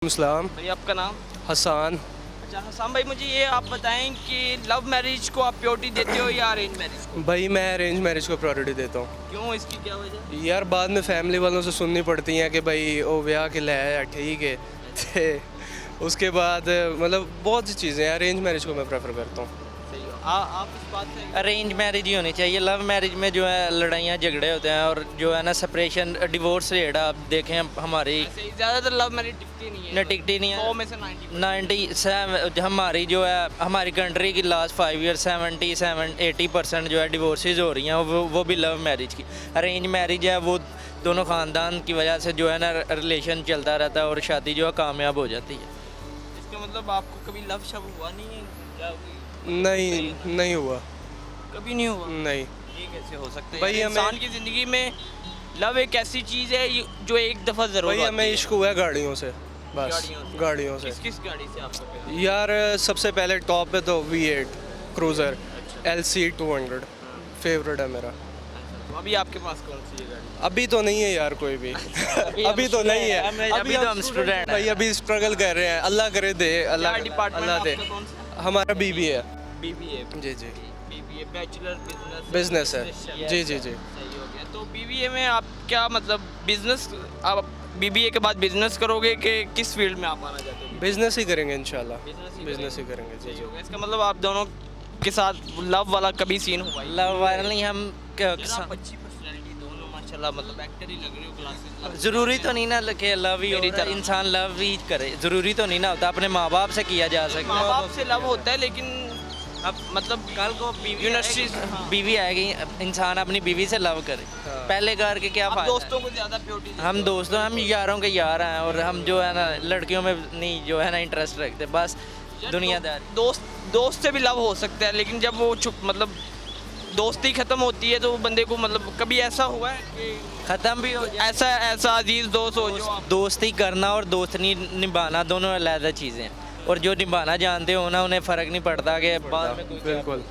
इस्लाम। भाई आपका नाम? हसान। अच्छा हसन भाई, मुझे ये आप बताएं कि लव मैरिज को आप प्योरिटी देते हो या अरेंज मैरिज को? भाई मैं अरेंज मैरिज को प्रायोरिटी देता हूँ। क्यों, इसकी क्या वजह? यार बाद में फैमिली वालों से सुननी पड़ती हैं कि भाई वो ब्याह के ले आया, ठीक है। ते उसके बाद मतलब बहुत सी चीज़ें हैं, अरेंज मैरिज को मैं प्रेफर करता हूँ। सही हो। आप इस बात से अरेंज मैरिज ही होनी चाहिए। लव मैरिज में जो है लड़ाइयाँ झगड़े होते हैं और जो है ना सेपरेशन डिवोर्स रेट आप देखें हमारी ऐसे ही ज़्यादातर लव मैरिज टिकती नहीं है। न टिकती नहीं 100 है। में से 97 हमारी जो है हमारी कंट्री की लास्ट 5 ईयर 70-80% जो है डिवोर्सेज हो रही हैं, वो भी लव मैरिज की। अरेंज मैरिज है वो दोनों ख़ानदान की वजह से जो है ना रिलेशन चलता रहता है और शादी जो है कामयाब हो जाती है। इसका मतलब आपको कभी लव शव हुआ नहीं है क्या? नहीं हुआ। कभी नहीं हुआ? नहीं ये कैसे हो सकता है? भाई यार, हमें- इंसान की ज़िंदगी में लव एक ऐसी चीज़ है जो एक दफ़ा ज़रूर भाई हमें इश्क हुआ है गाड़ियों से, बस गाड़ियों से? गाड़ियों से। किस किस गाड़ी से आपको प्यार? यार सबसे पहले टॉप पे तो V8 क्रूज़र LC 200 फेवरेट है मेरा। तो अभी आपके पास कौन सी है गाड़ी? अभी तो नहीं है यार कोई भी। अभी तो नहीं है। अभी तो हम स्टूडेंट हैं। भाई अभी स्ट्रगल कर रहे हैं, अल्लाह करे दे, अल्लाह क्या डिपार्टमेंट अल्लाह दे। आपका कौन सा? हमारा BBA है। BBA। जी जी BBA बैचलर बिजनेस है। जी जी जी। सही हो गया। तो BBA में आप क्या मतलब बिजनेस, आप BBA के बाद बिजनेस करोगे कि किस फील्ड में आप आना चाहते हो? बिजनेस ही करेंगे इंशाल्लाह। बिजनेस बिजनेस ही करेंगे जी सही जी। हो गया। इसका मतलब आप दोनों के साथ लव वाला कभी सीन हुआ ही? लव वाला नहीं हम आप अच्छी पर्सनालिटी दोनों माशाल्लाह, मतलब एक्टर ही लग रहे हो क्लासेस। ज़रूरी तो नहीं ना कि लव ही मेरी होता है, तरह। इंसान लव ही करे। ज़रूरी तो नहीं ना होता, अपने माँ बाप से किया जा माँ सकता बाप से लव होता है, लेकिन अब मतलब कल को यूनिवर्सिटी बीवी आएगी, इंसान अपनी बीवी से लव करे। पहले घर के क्या आप फायदा है? दोस्तों को ज़्यादा प्योरिटी हम दोस्तों हम यारों के यार हैं और हम जो है ना लड़कियों में नहीं जो है ना इंटरेस्ट रखते, बस दुनियादारी। दोस्त से भी लव हो सकता है, लेकिन जब वो चुप मतलब दोस्ती ख़त्म होती है तो वो बंदे को मतलब कभी ऐसा हुआ है कि ख़त्म भी हो जाए। ऐसा अजीज दोस्त हो जो आप दोस्ती करना और दोस्ती निभाना दोनों अलग चीज़ें हैं, और जो निभाना जानते हो ना उन्हें फ़र्क नहीं पड़ता कि बाद में कोई क्या बिल्कुल।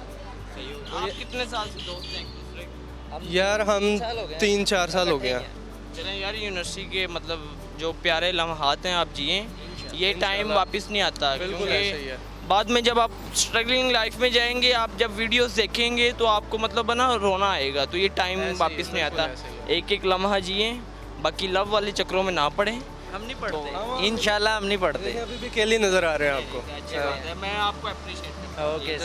आप कितने साल से दोस्त हैं एक दूसरे के? यार हम साल हो गए हैं। 3-4 साल हो गया। चलें यार, यूनिवर्सिटी के मतलब जो प्यारे लम्हात हैं आप जिए, ये टाइम वापस नहीं आता, बिल्कुल ऐसे ही क्योंकि है। बाद में जब आप स्ट्रगलिंग लाइफ में जाएंगे, आप जब वीडियोस देखेंगे तो आपको मतलब है ना रोना आएगा, तो ये टाइम ऐसे ही वापस है, नहीं आता। बिल्कुल ऐसे ही एक एक लम्हा जिए, बाकी लव वाले चक्रों में ना पड़े। हम नहीं पढ़ते, इंशाल्लाह हम नहीं पढ़ते। अभी भी केली नज़र आ रहे हैं आपको। अच्छी बात है, मैं आपको अप्रिशिएट करता हूँ। ओके।